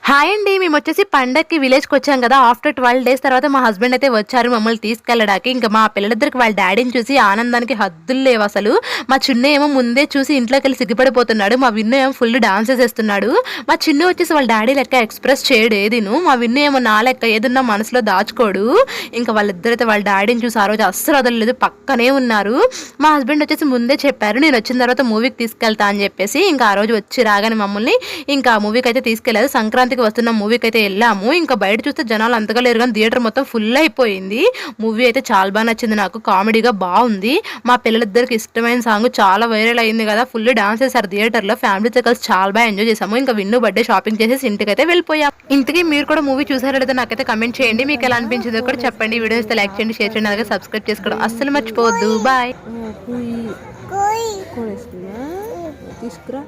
Hi అండి. మేమొచ్చేసి పండక్కి విలేజ్‌కి వచ్చాం కదా! ఆఫ్టర్ 12 డేస్ తర్వాత మా హస్బెండ్ అయితే వచ్చారు మమ్మల్ని తీసుకెళ్ళడానికి. ఇంక మా పిల్లలిద్దరికి వాళ్ళ డ్యాడీని చూసి ఆనందానికి హద్దులు లేవసలు. మా చిన్ను ఏమో ముందే చూసి ఇంట్లోకెళ్ళి సిగ్గుపడిపోతున్నాడు. మా విన్ను ఏమో ఫుల్ డాన్సెస్ ఏస్తున్నాడు. మా చిన్ను వచ్చేసి వాళ్ళ డ్యాడీ లెక్క ఎక్స్‌ప్రెస్ చేయడు ఏదీను. మా విన్ను ఏమో నా లెక్క ఏదున్నా మనసులో దాచుకోడు. ఇంక వాళ్ళిద్దరైతే వాళ్ళ డ్యాడీని చూసి ఆ రోజు అస్సలు వదలలేదు. పక్కనే ఉన్నారు. మా హస్బెండ్ వచ్చేసి ముందే చెప్పారు. నేనొచ్చిన తర్వాత మూవీకి తీసుకెళ్తా అని చెప్పేసి. ఇంకా ఆ రోజు వచ్చి రాగానే మమ్మల్ని ఇంకా మూవీకయితే తీసుకెళ్లారు. సంక్రాంతికి వస్తున్న మూవీకయితే ఎళ్ళాము. ఇంకా బయట చూస్తే జనాలు అంతగా లేరు గానీ థియేటర్ మొత్తం ఫుల్ అయిపోయింది. మూవీ అయితే చాలా బా నచ్చింది నాకు. కామెడీగా బావుంది. మా పిల్లలిద్దరికి ఇష్టమైన సాంగ్ చాలా వైరల్ అయింది గదా! ఫుల్ డాన్స్ చేశారు థియేటర్‌లో. ఫ్యామిలీతో కలిసి చాలా బా ఎంజాయ్ చేశాము. ఇంకా విన్ను బర్త్‌డే షాపింగ్ చేసేసి ఇంటికైతే వెళ్ళిపోయాం. ఇంతకీ మీరు కూడా మూవీ చూసారో లేదో నాకైతే కామెంట్ చేయండి. మీకెలా అనిపించిందో కూడా చెప్పండి. వీడియో నచ్చితే లైక్ చేయండి, షేర్ చేయండి, అలాగే సబ్స్క్రైబ్ చేసుకోవడం అస్సలు మర్చిపోవద్దు. బాయ్. పోయి తీసుకురా.